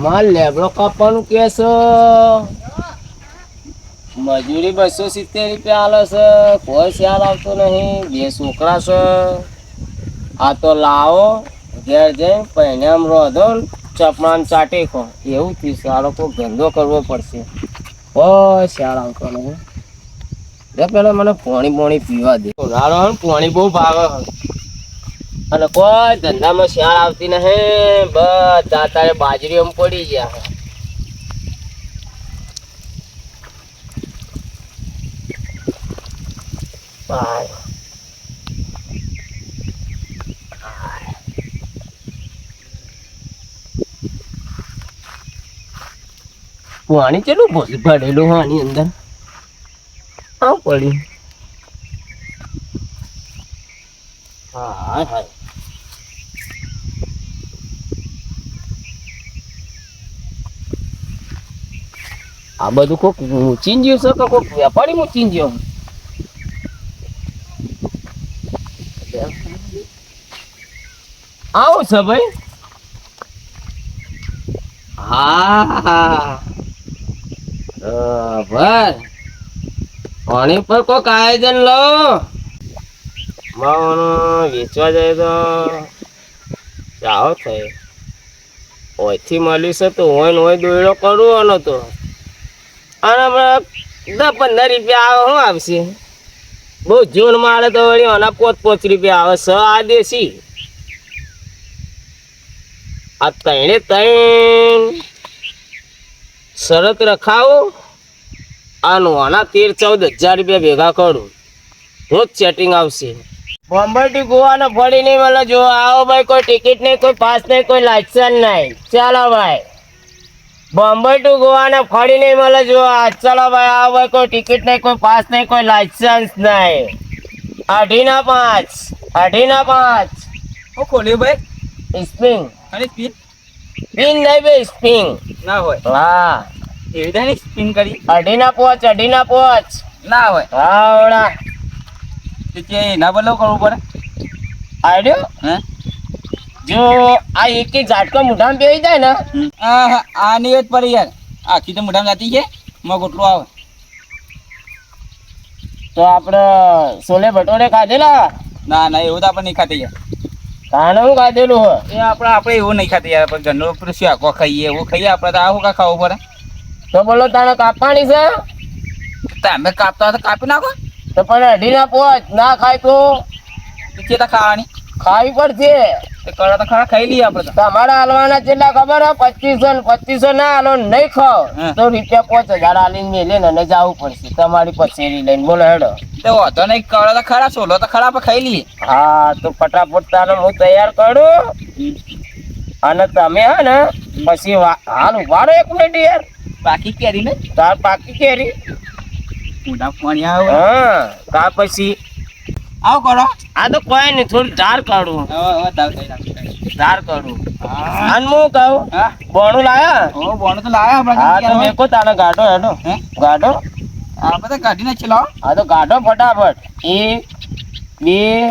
મારે લેબડો કાપવાનું કે છે, મજૂરી 270 રૂપિયા આલે છે, કોઈ ખ્યાલ આવતો નહીં. 2 છોકરા છે, આ તો લાવો ઘેર જઈને પહેણામ રોધો ચપણાને ચાટી ખો એવું થયું છે. આ લોકો ધંધો કરવો પડશે, કોઈ ખ્યાલ આવતો નહીં. પેલા મને પાણી પીવા દે. પાણી બહુ ભાવે અને કોઈ ધંધામાં ખ્યાલ આવતી નહીં. બધા તારે બાજરી એમ પડી ગયા. પાણી કેટલું ભરેલું આની અંદર આવું પડ્યું. હા હા આ બધું કોક મૂચી ગયું છે કે કોક વેપારી મૂચી ગયો. આવું છે ભાઈ. હા ભાઈ પાણી પર કોક આયોજન લો. વેચવા જાય તો ચાવો થાય. ઓયથી મળ્યું છે તો હોય દોયડો કરવો તો અને 10-15 રૂપિયા આવે. શું આવશે? બહુ જૂન મારે તો વળી આના 5-5 રૂપિયા આવે છે. આ દેશી આ 3 શરત રખાવો આનું આના 13-14 હજાર રૂપિયા ભેગા કરું રોજ સેટિંગ આવશે. બોમ્બે થી ગોવા ને ફરી નહીં મળે. જો આવો ભાઈ, કોઈ ટિકિટ નહીં, કોઈ પાસ નહીં, કોઈ લાયસન્સ નહીં. ચાલો ભાઈ, બોમ્બે ટુ ગોવા ને ફરી નહીં મળે. જો ચાલો ભાઈ, આવો ભાઈ, કોઈ ટિકિટ નહીં, કોઈ પાસ નહીં, કોઈ લાયસન્સ નહીં. 8/5 હું ખોલ્યું ભાઈ સ્પ્રિંગ અને સ્પિન પિન નહીં બે સ્પ્રિંગ ના હોય. હા એવી રીતે સ્પિન કરી 8/5 ના હોય. આવડા કે ના બદલો કરવું પડે. આડ્યો હે જો આ એક ઝાટકો મુઠામાં પેઈ જાય ને આ ની જ પડી યાર. આખી તો મોઢામાં જાતી છે, મગ ઓટલું આવે તો આપણે છોલે ભટોરે ખાધેલા. ના એવું તો આપણે નહીં ખાતી યાર. કાનું ખાધેલું હો એ આપણે એવું નહીં ખાતી યાર. આપણે ઘરનો પેલું શાકો ખાઈએ એવું ખાઈએ. આપણે તો આવું કા ખાવું પડે. તો બોલો તારે કાપવાની છે તમે કાપતા તો કાપી નાખો. તો પણ 8/5 ના ખાય તો ચેતા ખાવાની ખાવી પડશે. કરા તો ખરા ખાઈ લઈએ આપણે તો. તમારા હાલવાના કેટલા ખબર હે? 2500 ના હાલો નહીં ખાવ તો ₹5,000 આલીને મેલે ને જવું પડશે તમારી પછેરી લઈને. બોલો હેડો. તો વાંધો નહીં. કરા તો ખરા, સોલો તો ખરા આપણે ખાઈ લઈએ. હા તો ફટાફટ તારે હું તૈયાર કરું અને તમે હે ને પછી હાલ ઉભારો 1 મિનિટ યાર. બાકી કેરી ને તાર પાકી કેરી. મોઢા પાણી આવે. હા તા પછી આવો કરો. આ તો કોઈ નહીં, થોડું ધાર કાઢું. ધાર કાઢું અને હું કહું હા બોણું લાયા. બોણ તો લાયા હા તો મેકો તાને ગાઢો હેડો. ગાઢો આ બધા કાઢી નાખી લાવો. હા તો ગાઢો ફટાફટ. 1 2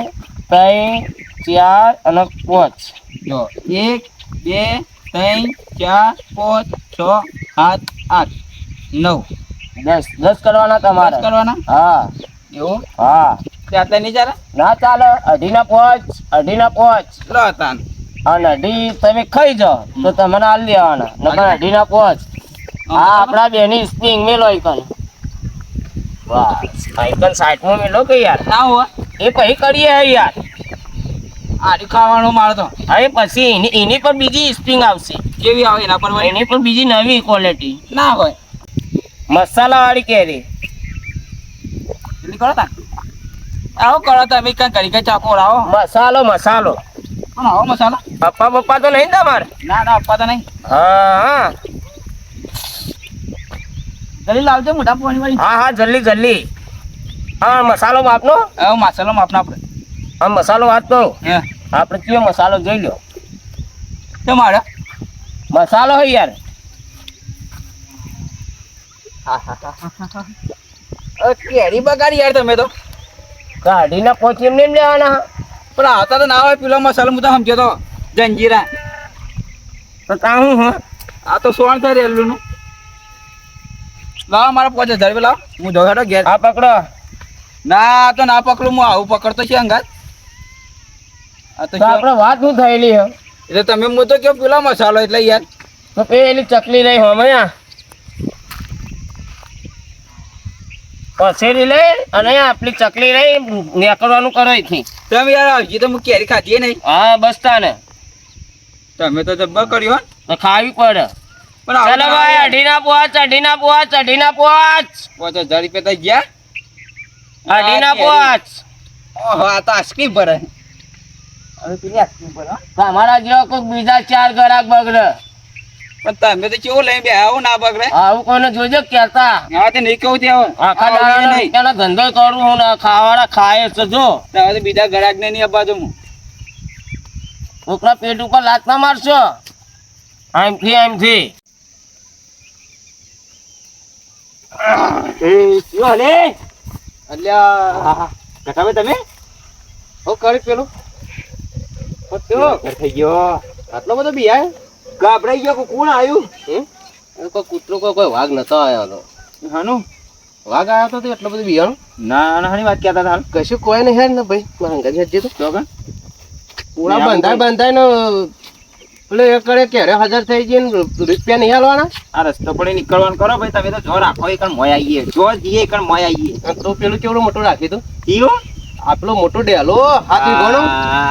3 4 અને 5. જો 1 2 3 4 5 6 7 8 9 10 કરવાના તમારે. 10 કરવાના. હા એવું હા ત્યાં નહીં ચાલે. ના ચાલે. 2.5 લો તાન અને 2 તમે ખાઈ જાઓ તો તમને આલી દેવાના. નકર 2.5 હા આપણા બેની સ્પ્રિંગ મેલો આઈકન. વાહ આઈકન સાઈડમાં મેલો કે યાર. ના હોય એ પછી કરીએ યાર. આડી ખાવાનું મારે તો. હવે પછી એની પર બીજી સ્પ્રિંગ આવશે. કેવી આવે એના પર વળી? એની પર બીજી નવી ક્વોલિટી ના હોય. મસાલા વાળી કેરી. જલ્દી કરો તાન. આવો કરો તમે કાંઈ કરી કઈ ચાકો આવો. મસાલો પણ આવો મસાલા. પપ્પા તો નહીં તમારે? ના આપવા તો નહીં. હા જલ્દી લાવજો મોટા પાણી વાળી. હા જલ્દી. હા મસાલો આપનો. હવે મસાલો માપનો આપણે. હા મસાલો આપતો. હે આપણે કયો મસાલો જોઈ લો. તમારે મસાલો હોય યાર. કેરી બગાડી યાર તમે તો. કાઢીને પોચી એમને લેવાના. પણ આવતા તો ના હોય. પેલો મસાલો હું તો સમજ્યો તો જંજીરા. તો તા હું આ તો સોણ થાય રેલું નું. લાવો મારા 5000 રૂપિયા લાવો. હું જઉં હેડો ઘેર. આ પકડો. ના આ તો ના પકડું, હું આવું પકડતો છે અંગાત. આ તો તો આપણે વાત શું થયેલી હે? એટલે તમે હું તો કેવો પેલો મસાલો એટલે યાર. તો પેલી ચકલી રહી હમણાં પછેરી લઈ અને આપલી ચકલી રહી નીકળવાનું કરો અહીંથી. તમે યાર હજી તો હું કેરી ખાધી નહીં. હા બસ તાને તમે તો જબ્બર કર્યું હો. તો ખાવી પડે. પણ આવું ચાલો ભાઈ અઢીના પોચ 5000 રૂપિયા થઈ ગયા. અઢીના પોચ. ઓહો આ તો આઈસ્ક્રીમ પર હે. હવે પેલી આઈસ્ક્રીમ પર હો. તમારા જેવા કોઈક બીજા 4 ગ્રાહક બગડે. પણ તમે તો કેવું લઈને બે આવો ના બગડે. આવું કોઈને જોજો કેતા. હા તે નહીં કહું ત્યાં આખા દાડાનો રૂપિયાનો ધંધો કરું હું ને ખાવાના ખાય છે જો. હવે તો બીજા ગ્રાહક ને નહીં આપવા દઉં હું. છોકરા પેટ ઉપર લાત ના મારશો. આમથી શું હલે અલ્યા કટાવે તમે ઓ કરી પેલું થઈ ગયો. આટલો બધો બિહાય ગાભરાઈ ગયો. કોણ આવ્યું? કોઈ કૂતરો કોઈ વાઘ નતો આવ્યો હતો. હાનું વાઘ આવ્યો હતો એટલો બધો બિહાણો ના ના હાની વાત કહેતા હતા. કશું કોઈ નહીં હેડ ને ભાઈ મારા અંગાજી હજી તો પૂરા બંધાય બંધાય ને પેલે એકડે ક્યારે 1000 થઈ ગઈ ને રૂપિયા નહીં હાલવાના. આ રસ્તો પડે નીકળવાનું કરો ભાઈ. તમે તો જો રાખો એ કણ મોય આવીએ. જો જઈએ એ કણ મોય આવીએ. તો પેલું કેવડું મોટું રાખ્યું તું? ઈયો આટલો મોટો ડેલો હાથી ગણો.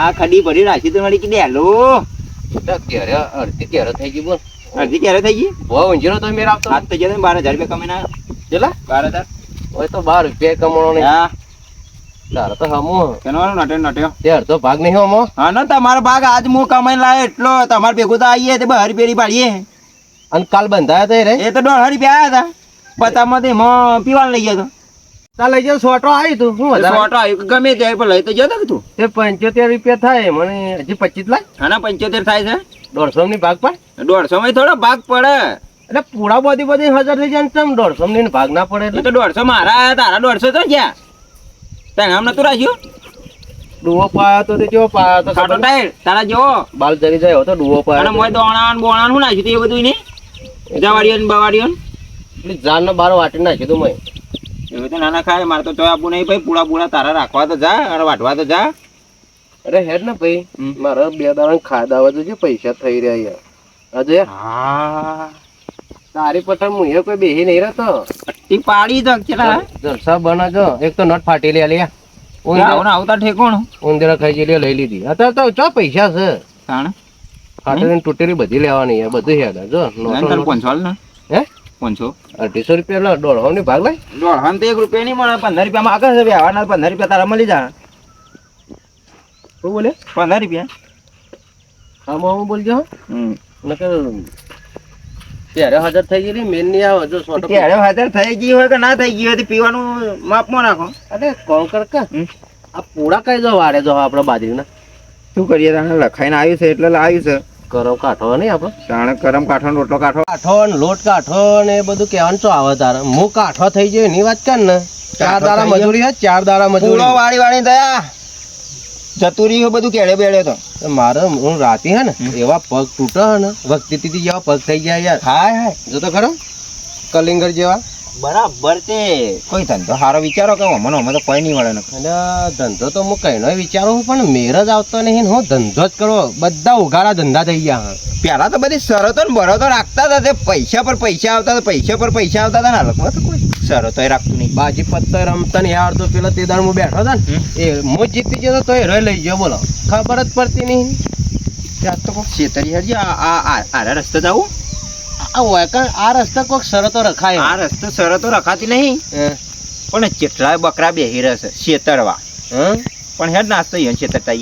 આ ખડી ભરી રાખી તો મળી કે ડેલો ક્યારે અડધી ક્યારે થઈ ગઈ બોલ. અડધી ક્યારે થઈ ગઈ? બહુ ઊંઝેરો તો મેર આવતો. આજ તો જતો 12000 રૂપિયા કમાઈને આવ્યો. કેટલા? 12000. હોય તો 12 રૂપિયા કમાણો નહીં. હા તારે તો હમો કેનો નટ્યો તે અડધો ભાગ નહીં હમો. હા ના તમારો ભાગ આજ હું કમાઈને લાવ્યો એટલો તમારે ભેગું તો આવીએ તે 12 રૂપિયા પાડીએ. અને કાલ બંધાયા તા રે એ તો 1.5 રૂપિયા આવ્યા હતા. પતામાં તો એમાં પીવા લઈ ગયો હતો. ચાલ લઈ જાવ. સોટો આવી તું શું વધારે? સોટો આવ્યો ગમે તે પણ લઈ તો જતો કે તું. તે 75 રૂપિયા થાય મને હજી 25 લાખ. આના 75 થાય છે. 150 ની ભાગ પાડ. 150 માં થોડો ભાગ પડે. એટલે પૂરા બધી 1000 થઈ જાય ને તમ 150 ની ભાગ ના પડે. એ તો 150 મારા આયા તારા 150 તો ગયા. તને આમ નતું રાખ્યું? ડુઓ પાયો તો તે કેવો પાયો તો ખાટો ટાઈર તારા જેવો બાલ જરી જાય તો ડુઓ અને પાયો. મોય દોણા ને બોણા શું નાખ્યું તું એ બધું ને જવાડીઓ ને બવાડીઓ ને એટલે જાન નો બાર વાટી નાખ્યું તું મેં. એવું તો નાના ખાય. મારે તો ચોય આપવું નહીં ભાઈ. પૂળા પૂળા તારા રાખવા તો જા અને વાટવા તો જા. અરે હેડ ને ભાઈ મારે 2 દાડા ખાધા આવે છે પૈસા થઈ રહ્યા યાર. અજય હા તારી પઠાણ હું એ કોઈ બેહી નહીં રહેતો. પટ્ટી પાડી તો કેટલા જલસા બનાજો. એક તો નટ ફાટી લે લે આવતા ઠેકોણ ઉંદરા ખાઈ જઈ લઈ લીધી. અત્યારે તો ચો પૈસા છે. તાણ ફાટેલી તૂટેલી બધી લેવાની છે બધું હેડ જો. તાર 500 ને હે 500 250 રૂપિયા દોઢ ની ભાગ લઈ. દોઢ તો 1 રૂપિયા નહીં મળે. 15 રૂપિયા માં આગળ છે વ્યવહારના 15 રૂપિયા તારા મળી જાય. શું બોલે? 15 રૂપિયા આમાં બોલજો. નકર ત્યારે 1000 થઈ ગઈ મેન નહીં આવે જો સોટો. ત્યારે 1000 થઈ ગઈ હોય કે ના થઈ ગઈ હોય તો પીવાનું માપમાં નાખો. અરે કોણ કરકા આ પૂરા કઈ જો વાડે જો આપડે બાજરીના. શું કરીએ? તાણે લખાઈને આવ્યું છે એટલે લાવ્યું છે. ગરમ કાઠો નહીં આપડે. તાણે ગરમ કાઠો ને રોટલો કાઠો. કાઠો ને લોટ કાઠો ને એ બધું કહેવાનું શું આવે તારે? હું કાઠો થઈ ગયો એની વાત કર ને. 4 દાડા મજૂરી હે 4 દાડા મજૂરી. વાળી વાળી થયા જતુરી બધું કેળે બેડે તો મારે હું રાતી હે ને એવા પગ તૂટે હે ને વખતી તીતી જેવા પગ થઈ ગયા યાર. હાય હાય જો તો ખરો કલિંગર જેવા. બરાબર તે કોઈ ધંધો સારો વિચારો કે મને અમે તો કોઈ નહીં મળે ને. એટલે ધંધો તો હું કઈ નો વિચારું પણ મેર જ આવતો નહીં. હું ધંધો જ કરો. બધા ઉઘાડા ધંધા થઈ ગયા. પેલા તો બધી શરતો ને બરતો રાખતા હતા. તે પૈસા પર પૈસા આવતા હતા. પૈસા પર પૈસા આવતા હતા ને હાલમાં તો કોઈ શરતો રાખતું નહીં. બાજી પત્તર રમતા ને યાર તો પેલા તે દાડ હું બેઠો હતા ને એ હું જીતી ગયો તો એ લઈ ગયો. બોલો ખબર જ પડતી નહીં. ત્યાં તો કોઈક છેતરી હજી આ રસ્તે જવું. આ રસ્તા કોઈક શરતો રખાય. આ રસ્તે શરતો રખાતી નહીં પણ કેટલાય બકરા બેહી રહેશે છેતરવા. પણ હેડ નાસ્તો યન છેતરતા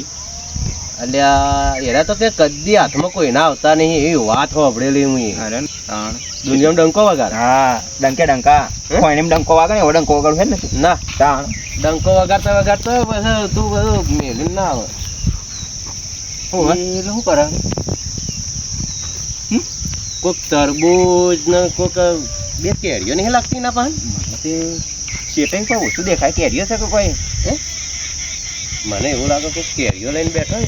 અલ્યા એરા તો કે કદી હાથમાં કોઈ ના આવતા નહીં એવી વાત હોભળેલી હું. અરે દુનિયામાં ડંકો વગાડ. હા ડંકે ડંકા કોઈને ડંકો વાગે ને એવો ડંકો વગાડ છે ને ના તાણ ડંકો વગાડતા વગાડતા પછી તું બધું મેલી ના આવે. શું કરે? કોઈક તરબૂજ ને કોઈક 2 કેરીઓ નહીં લાગતી ના પણ તે શેટાઈ કોઈ ઓછું દેખાય. કેરીઓ છે કે કોઈ મને એવું લાગે કે કેરીઓ લઈને બેઠો ને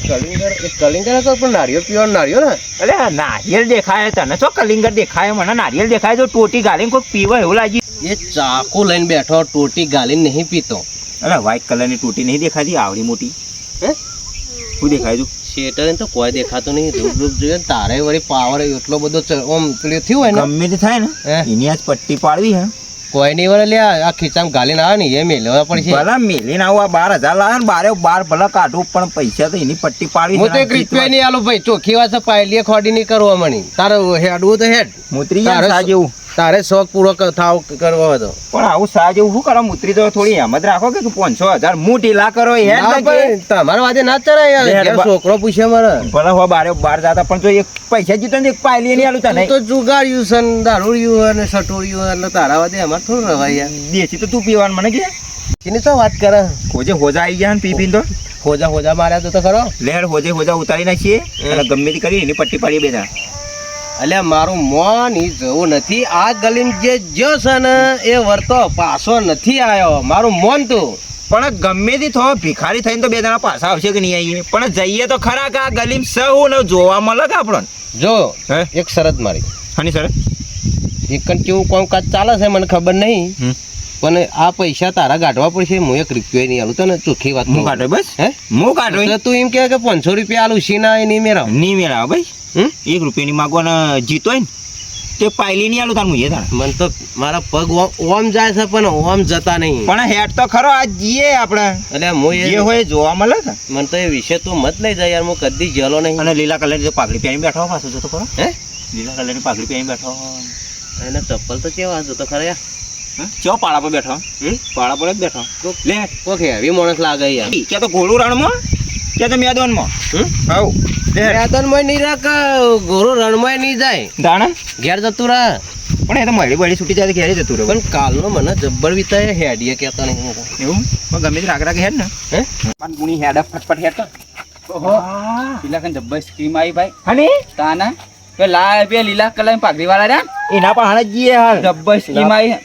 કલિંગર હતો પણ નારિયેળ પીવાનો નારિયેળ ને અરે નારિયેળ દેખાય તને તો કલિંગર દેખાય મને નારિયેળ દેખાય તો ટોટી ગાલીને કોઈ પીવા એવું લાગ્યું. એ ચાકુ લઈને બેઠો ટોટી ગાલીને નહીં પીતો. અરે વ્હાઈટ કલરની ટોટી નહીં દેખાતી આવડી મોટી? હે શું દેખાય તું? શેટર તો કોઈ દેખાતું નહીં. ધૂપ ધૂપ જોઈએ ને તારે વળી પાવર એટલો બધો ઓમ પેલું થયું હોય ને ગમે તે થાય ને એની આજ પટ્ટી પાડવી હે કોઈ નહીં વળે લે આ ખીચામાં ગાલીને આવે ને એ મેળવવા પડશે. ભલા મેલીને આવું આ 12,000 લાવે ને 12 ભલા કાઢવું પણ પૈસા તો એની પટ્ટી પાડવી. હું તો એક રૂપિયા નહીં આલું ભાઈ. ચોખ્ખી વાત છે પાયલીએ ખોડી નહીં કરવા મણી. તારે હેડવું તો હેડ. મુતરી જાય સા જેવું તારે શોખ પૂરો થાવ કરવો હતો પણ આવું સા જેવું શું કરો? મુતરી તો થોડી હેમત રાખો કે તું 500,000 હું ઢીલા કરો હેડ. તમારા વાદે ના ચડાય યાર. છોકરો પૂછે મને ભલા હો 12 જતા પણ તો એક પૈસા જીતો ને એક પાયલી નહીં આલું તને તો જુગાડ્યું છે ને દારૂડિયું અને સટોડિયું એટલે તારા વાદે અમારે થોડું રવાય યાર. દેશી તો તું પીવાનું મને કે એની શું વાત કરે? હોજે હોજા આવી ગયા ને પી પીને તો હોજા માર્યા તો ખરો. લેડ હોજા ઉતારી નાખીએ અને ગમે તે કરી એની પટ્ટી પાડીએ બેટા. એટલે મારું મોન ઈ જવું નથી. આ ગલીમ જે જ્યો છે ને એ વર્તો પાછો નથી આવ્યો. મારું મોન તું પણ ગમે તે થો ભિખારી થઈને તો બે જણા પાછા આવશે કે નહીં આવીએ પણ જઈએ તો ખરા કે આ ગલીમ સહુ ને જોવા મળે કે આપણને. જો હે એક શરત મારી. હાની સર એકન કેવું કામકાજ ચાલે છે મને ખબર નહીં પણ આ પૈસા તારા કાઢવા પડશે. હું એક રૂપિયો નહીં આલું. તને ચોખ્ખી વાત હું કાઢો બસ હે હું કાઢો એટલે તું એમ કે 500 રૂપિયા આલું સીના નહીં મેળવ નહીં મેળાવ ભાઈ. 1 રૂપિયાની માગવાને જીતો હોય ને તે પાયલી નહીં આલું તાર હું એ તાર મને તો મારા પગ ઓમ જાય છે પણ ઓમ જતા નહીં. પણ હેડ તો ખરો આજ જીએ આપણે એટલે હું જે હોય જોવા મળે ને. મને તો એ વિશે તું મત લઈ જાય યાર. હું કદી જેલો નહીં. અને લીલા કલરની પાઘડી પહેરીને બેઠો પાછો જોતો ખરો. હે લીલા કલરની પાઘડી પહેરીને બેઠો એને ચપ્પલ તો કેવા જોતો ખરા યાર. ચો પાડા પર બેઠો પાડા પર જ બેઠો લે કોક હેવી માણસ લાગે યાર. ક્યાં તો ઘોડું રણમાં ક્યાં તો મેદાનમાં હાઉ મેદાનમાં નહીં રાખ ગોરો રણમાં નહીં જાય. દાણા ઘેર જતું રહે. પણ એ તો મળી બળી છૂટી જાય ઘેરે જતું રહે. પણ કાલનો મને જબ્બર વિતાય હેડીએ કહેતા નહીં. એવું પણ ગમે તે રાગ હેડ ને હે પણ ગુણી હેડ ફટફટ હેડ તો ઓહો પેલા કન જબ્બર સ્કીમ આવી ભાઈ. હની તાના બે લીલા કલર પાઘડી વાળા રહ્યા એના પણ હાલ જ જીએ હાલ જબ્બર સ્કીમ આવી.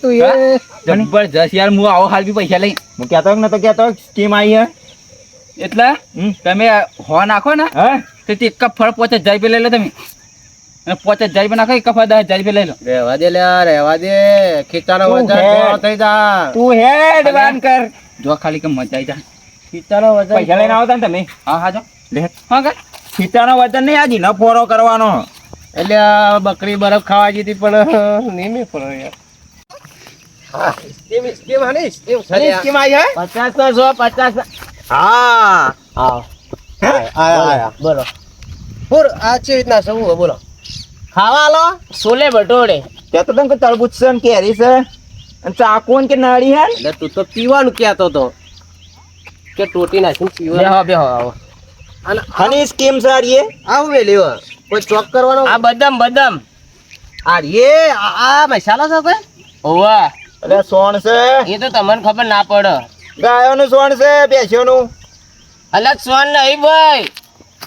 તું જબરજસ્ત યાર. હું આવો હાલ બી પૈસા લઈ હું કહેતો કે નતો કહેતો સ્કીમ આવી હે એટલે તમે હો નાખો ને હે તો એક કપ ફળ 5,000 રૂપિયા લઈ લો તમે. અને 5,000 રૂપિયા નાખો એક કપ 10,000 રૂપિયા લઈ લો. રહેવા દે લે રહેવા દે. ખીચાનો તું વજન હેડ. થોડો થઈ જા. તું હેડ બાન કર જો ખાલી કે મજા આવી જાય. ખીચાનો વજન પૈસા લઈને આવતા ને તમે હા હા જો લે હા કે ખીચાનો વજન નહીં આજી ન ફોરો કરવાનો. એટલે આ બકરી બરફ ખાવા જીતી પણ નહીં મેં પડે યાર. હા સ્કીમ હાની સ્કીમ હની સ્કીમ આવી હે 50 તો 50. હા હા આયા બોલો પૂર આ છે રીતના શું હોય બોલો. ખાવા લો સોલે ભટોડે. ત્યાં તો તને તરબૂચ છે ને કેરી છે અને ચાકુ ને કે નાળી હે એટલે તું તો પીવાનું કહેતો તો કે ટોટી નાખીને પીવાનું. બેહો આવો. અને હની સ્કીમ સારી હે આવું વે લેવા કોઈ ચોક કરવાનો. આ બદામ આ રે આ મસાલા છે કોઈ ઓવા એટલે સોણ છે એ તો તમને ખબર ના પડે. ગાયોનું સોણ છે ભેંસોનું અલગ સોન નહીં ભાઈ.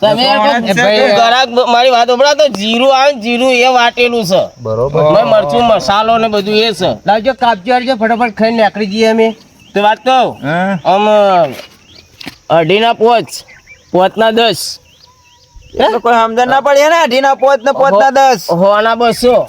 તમે સોન છે ભાઈ કે? ગરાક મારી વાત સાંભળો તો જીરું આવે ને જીરું એ વાટેલું છે બરોબર. મરચું મસાલો ને બધું એ છે. લાવજો કાપજો આવજો ફટાફટ ખાઈને નીકળી જઈએ અમે. તો વાત કહું હા આમ 2.5 પોતના 10 એટલે કોઈ સમજણ ના પડે ને 2.5 ને 5 હોવાના 200.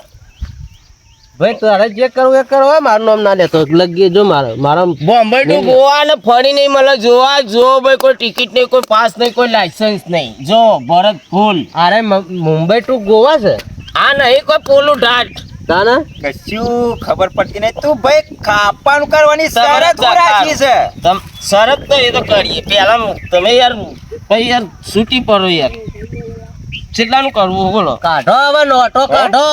ભાઈ તારે જે કરવું એ કરો. મારું નામ ના લેતો લગી જો મારા બોમ્બે ટુ ગોવા ને ફરી નહીં મળે. જોવા જો ભાઈ કોઈ ટિકિટ નહીં કોઈ પાસ નહીં કોઈ લાયસન્સ નહીં. જો ભરત ફૂલ અરે મુંબઈ ટુ ગોવા છે આ નહીં કોઈ પોલું ઢાટ તાના કશું ખબર પડતી નહીં. તું ભાઈ ખાવાનું કરવાની શરત રાખી છે. શરત તો એ તો કરીએ પેલા તમે યાર ભાઈ યાર છૂટી પડો યાર. કેટલાનું કરવું બોલો. કાઢો હવે નોટો કાઢો.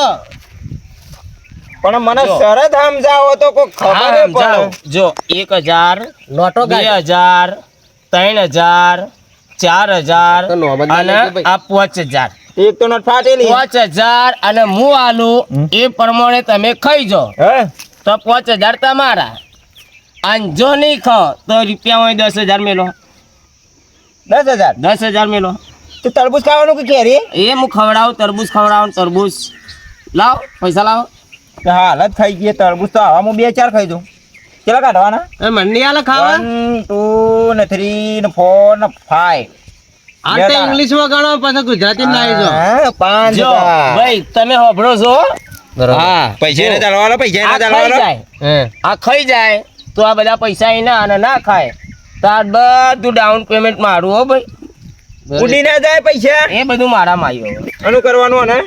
પણ મને શરત સમજાવો તો કોઈ ખબર પડે. જો 1,000 નોટો 2,000 3,000 4,000 અને આ 5,000 એક તો નોટ ફાટેલી 5,000 અને હું આલું એ પ્રમાણે તમે ખાઈ જાઓ હે તો 5,000 તમારા. અને જો નહીં ખાઓ તો રૂપિયામાં 10,000 મેલો. 10,000 10,000 મેલો. તો તરબૂચ ખાવાનું કે કેરી એ હું ખવડાવું તરબૂચ લાવો પૈસા લાવો. હાલત ખાઈ ગઈ તરબૂચ તો આવા હું 2-4 ખાઈ દઉં. કેટલા કાઢવાના? એ મને આલે ખાવા 1 2 ને 3 ને 4 ને 5. આ તો ઇંગ્લિશ માં ગણો પછી ગુજરાતી ના આવી જો હા, 5 જો ભાઈ તમે હોભળો છો હા પૈસા ને ચાલવાના, પૈસા આ ને ખાઈ ચાલવાના. જાય આ ખાઈ જાય તો આ બધા પૈસા એના અને ના ખાય તો આ બધું ડાઉન પેમેન્ટ મારું હો ભાઈ ઉડી ના જાય પૈસા. એ બધું મારામાં આવ્યું આનું કરવાનું ને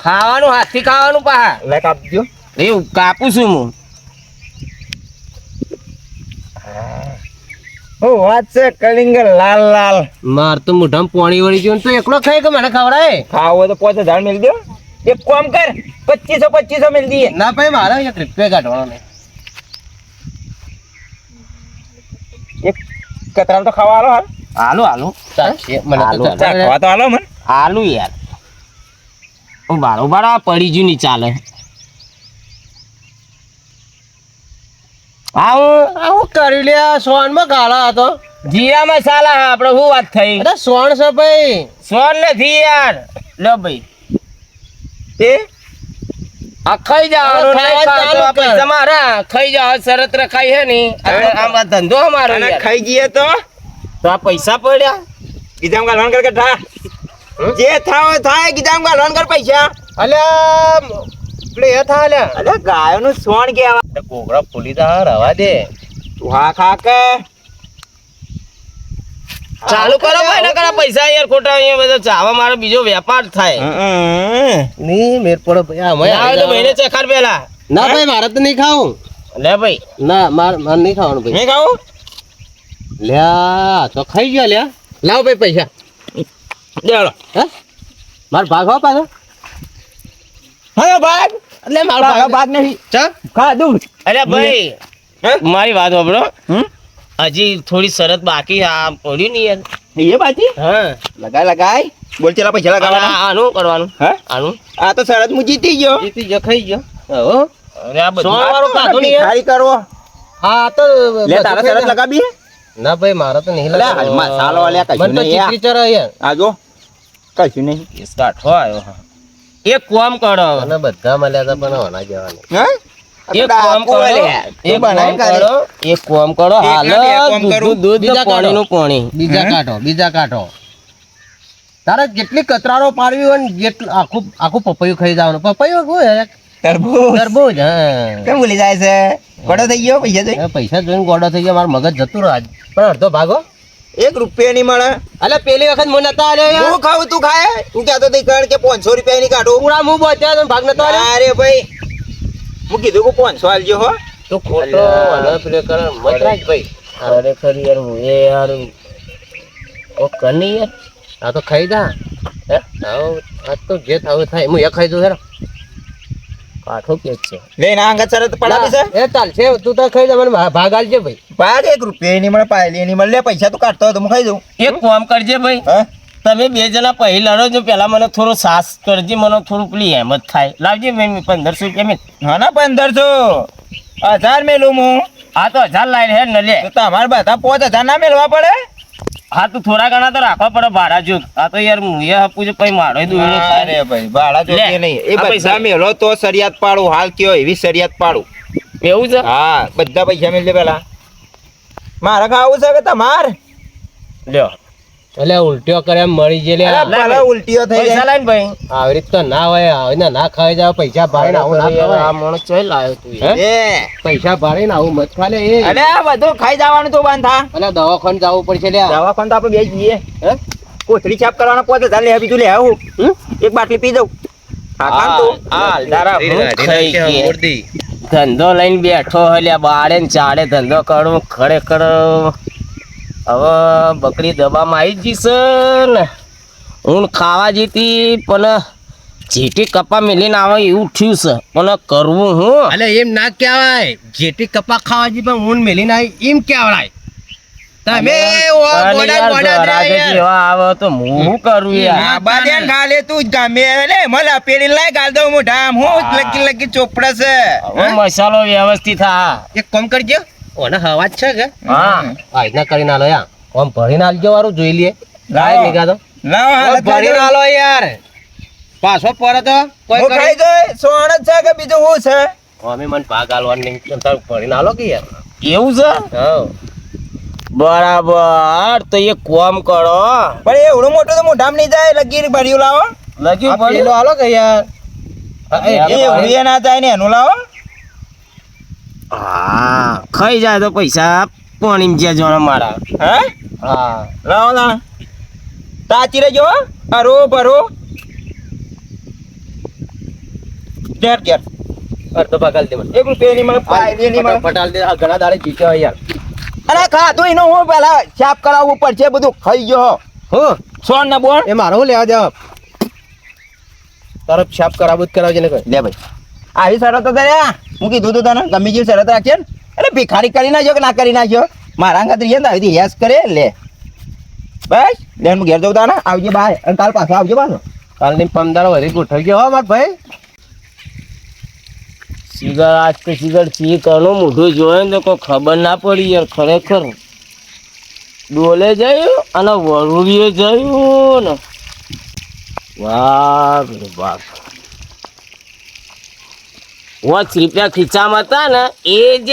ખાવાનું હાથથી ખાવાનું પાહા લાઈક આપજો. એવું કાપું છું હું ઓ વાત છે કલિંગ લાલ લાલ. માર તો મોઢામાં પાણી વળી ગયું તો એકલો ખાય કે મને ખવડાય ખાવ હોય તો 5000 મિલ દો. એક કામ કર 2500 મિલ દીએ. ના ભાઈ મારે એક રૂપિયા કાઢવાનો નહીં એક કતરામ તો ખાવા આલો હાલ. હાલો હાલો ચાલશે મને તો ચાલે. ચાખવા તો આલો મને. હાલું યાર હું બારોબાર આ પડી ગયું નહીં ચાલે આવું કરી લે સોન માં ગાળા હતો જીરા મસાલા હા આપણે શું વાત થઈ અરે સોન છે ભાઈ સોન નથી યાર લો ભાઈ એ આ ખાઈ જાવ પૈસા મારા ખાઈ જાવ શરત રખાઈ હે ની આમ આ ધંધો અમારો અને યાર. ખાઈ જઈએ તો આ પૈસા પડ્યા ગીધામ ગાલવાન કર કે થા. જે થાવ થાય ગીધામ ગાલવાન કર પૈસા. અલ્યા પેલે એ થા અલ્યા અલે ગાયોનું સોણ કેવા. કોગળા ફૂલી તા રવા દે તું હા ખા કે ચાલુ કરો ભાઈ ના કરો પૈસા યાર ખોટા અહીંયા બધા ચાવા મારો બીજો વેપાર થાય નહીં મેર પડો ભાઈ આવે તો મહિને ચખાર પેલા ના ભાઈ મારે તો નહીં ખાવું લે ભાઈ ના મારે નહીં ખાવાનું ભાઈ નહીં ખાવું. લ્યા તો ખાઈ ગયો લ્યા લાવ ભાઈ પૈસા દેડો. હે માર ભાગ હો પાછો હા ભાગ. એટલે મારો ભાગ ભાગ નહીં. ચા ખા દઉં. અરે ભાઈ હે? મારી વાત સાંભળો હમ? હજી થોડી શરત બાકી આ પડ્યું નહીં યાર એ બાજી હા લગાય લગાય. બોલ ચલા પૈસા લગાવવાના. આનું કરવાનું હે? આનું આ તો શરત હું જીતી ગયો. જીતી ગયો ખાઈ ગયો હો અરે આ બધું વાળો કાઢો નહીં યાર ખારી કરવો. હા તો લે તારા શરત લગાવી. ના ભાઈ મારા તો નહીં અલે હાલમાં સાલો અલ્યા કશું મને તો નહીં ચીકરી ચરા યાર આ જો કશું નહીં. કેસ કાઠો આવ્યો હા એક કોમ કરો અને બધા મળ્યા હતા પણ હોના જવાની હે એક કોમ કરો એક કોમ કરો એક કોમ કરો હાલ દૂધ ને પાણીનું પાણી બીજા કાઢો તારે જેટલી કતરારો પાડવી હોય ને જેટલું આખું આખું પપૈયું ખાઈ જવાનું પપૈયું શું તરબૂચ હા કેમ ભૂલી જાય છે? ગોળો થઈ ગયો પૈસા જોઈ. પૈસા જોઈને ગોડો થઈ ગયો મારું મગજ જતું રહ્યો આજ પણ અડધો ભાગો 1 રૂપિયા નહીં મળે. અલે પેલી વખત મને નતા આલ્યો હું ખાવું તું ખાય. તું કહેતો તો કણ કે 500 રૂપિયા ની કાઢું. પૂરા મું બોચ્યા તો ભાગ નતો આલ્યો અરે ભાઈ હું કીધું કે 500 આલજો હો. તો ખોટો અને પેલે કરે મત રાખ ભાઈ ખરેખર યાર હું એ યાર ઓ કની યાર આ તો ખાઈ જા હે આ તો જે થાવ થાય હું એ ખાઈ દઉં યાર કાઠો કે છે લે ના અંગત શરત પડાવી છે. એ ચાલ છે તું તો ખાઈ જા મને ભાગ આલજે ભાઈ ભાગ 1 રૂપિયા ની મળે પાયલી ની મળે. લે પૈસા તું કાઢતો હોય તો હું ખાઈ દઉં. એક કામ કરજે ભાઈ હે તમે બે જણા પહેલા લડો જો પેલા મને થોડો સાસ કરજે મને થોડું પેલી હેમત થાય લાવજે મેં 1500 રૂપિયા મેં હા ના 1500 1000 મેલું હું. આ તો 1000 લાઈન હે ન લે તો તમારે બધા 5000 ના મેલવા પડે. હા તો થોડા ઘણા તો રાખવા પડે ભાડા જો આ તો યાર હું એ હપું છું પછી મારો દુવેલો થાય અરે ભાઈ ભાડા જોકે લે, નહીં. એ આ પૈસા બધા મેલો તો શરિયાત પાડું. હાલ કયો એવી શરિયાત પાડું. એવું છે હા બધા પૈસા મેલ દે પેલા. મારે ખાવું છે કે તમાર? લ્યો એટલે ઉલટીઓ કરે એમ મળી જે લે અરે પેલા ઉલટીઓ થઈ પૈસા જાય. લાઈન ભાઈ આવી રીત તો ના હોય આવીને ના ખાઈ જાવ પૈસા ભાડે આવું ના ખવાય આ મોણસ ચોય લાયો તું એ પૈસા ભાડે ને આવું મત ખાલે એ અરે આ બધું ખાઈ જવાનું તો બંધ થા. અને દવાખાને જવું પડશે લે દવાખાને તો આપણે બે જઈએ. હે કોથળી છાપ કરવાના 5000 લે બીજું લે આવું. એક બાટલી પી દઉં. હા કામ તું. ધંધો લઈને બેઠો હલ્યા બાળે ને ચાડે ધંધો કરું ખરેખર હવે બકરી દબામાં આવી જ જશે ને હું ખાવા જીતી પણ જેટી કપા મેલીને આવે એવું થયું છે પણ કરવું હું અલે એમ ના કહેવાય જેટી કપા ખાવા જી પણ ઊન મેલીને આવી એમ કહેવાય તમે જેવા આવે તો હું શું કરું યાર આબા દે ને ગાલે તું જ ગામે લે મલા પેલી લાય ગાલ દઉં મોઢા આમ હું લકી લકી ચોપડા છે. હવે મસાલો વ્યવસ્થિત હા એક કામ કરજો ઓને હવા જ છે કે હા આ રીતના કરીને આલો યાર આમ ભરીને આલજો વાળું જોઈ લઈએ લાય નિકાતો લાવ હાલ ભરીને આલો યાર પાછો પડે તો કોઈ હું ખાઈ જોય સોણ જ છે કે બીજું હું છે? અમે મને ભાગ આલવાનું નહીં ભરીને આલો કે યાર એવું છે હા બરાબર તો એક કોમ કરો પણ એ એવડું મોટું તો મોઢામ નહીં જાય લગી ભર્યું લાવો લખ્યું આ પેલો પડ્યું હાલો કે યાર એ એવડું એ ના થાય ને એનું લાવો હા ખાઈ જાય તો પૈસા પાણી જ્યાં જોણા મારા હા હા લાવો ના તાચી રહેજો હો. ભરો ભરો ઘેર ઘેર અડધો ભાગ આલી દે મને. 1 રૂપિયા ની મળે 5 ની મળે ફટાફટ આલી દે. આ ઘણા દાડે જીત્યો હોય યાર અને ખાધું એનો હું પેલા સાફ કરાવવું પડશે બધું ખાઈ ગયો હું સોન ના બોન એ મારો હું લેવા દેવા તારો છાપ કરાવું જ કરાવજે ને કઈ લે ભાઈ આવી શરતો તો રે હું કીધું તું તને ગમે જેવી શરત રાખશે ને એટલે ભિખારી કરી નાખ્યો કે ના કરી નાખ્યો મારા ખાતર યાદ આવી હેસ કરે લે બસ લે હું ઘેર જઉં તાને આવજે બાય અને કાલ પાછો આવજો પાછો કાલની પમદારો વધી ગોઠવી ગયો હો માર ભાઈ સિગર આજ તો સિગર ચી કરનું મોઢું જોયે ને તો કોઈ ખબર ના પડી યાર ખરેખર ડોલે જયું અને વરુડીએ જયું ને વાહ રે વાહ 5 રૂપિયા ખીચામાં હતા ને એ જ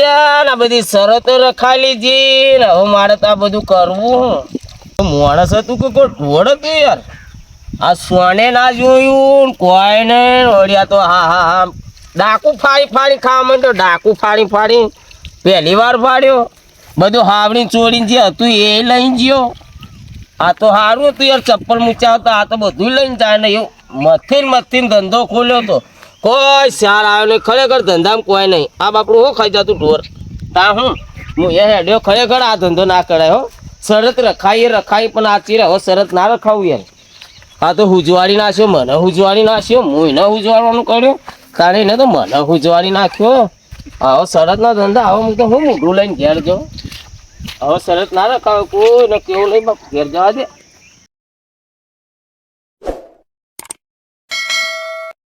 ને બધી શરતો રખાયેલી છે ને હવે મારે તો આ બધું કરવું હું માણસ હતું કે કોઈ ઢોળ હતું યાર આ સોને ના જોયું ને કોઈ ને ઓળ્યા તો હા હા હા ડાકુ ફાડી ફાડી ખાવા માંડ્યો ડાકુ ફાડી ફાડી પહેલી વાર ફાડ્યો બધું હાવડી ચોરીને જે હતું એ લઈને ગયો આ તો સારું હતું યાર ચપ્પલ મૂચ્યા હતા આ તો બધું લઈને જાય ને એવું મથીને ધંધો ખોલ્યો તો કોઈ સાર આવ્યો નહીં ખરેખર ધંધામાં કોઈ નહીં આ બાપડું હો ખાઈ જતું ઢોર તા હું એ હેડ્યો ખરેખર આ ધંધો ના કરાય હો શરત રખાઈ પણ આ ચીરે હવે શરત ના રખાવું યાર આ તો હુજવાડી નાખ્યો મને હુજવાડી નાખ્યો હું એને હુજવાડવાનું કર્યો તારે એને તો મને હુજવાડી નાખ્યો હવે શરતના ધંધા હવે હું તો હું મોઢું લઈને ઘેર જાઉં હવે શરત ના રખાવે કોઈ ને કેવું નહીં બાપ ઘેર જવા દે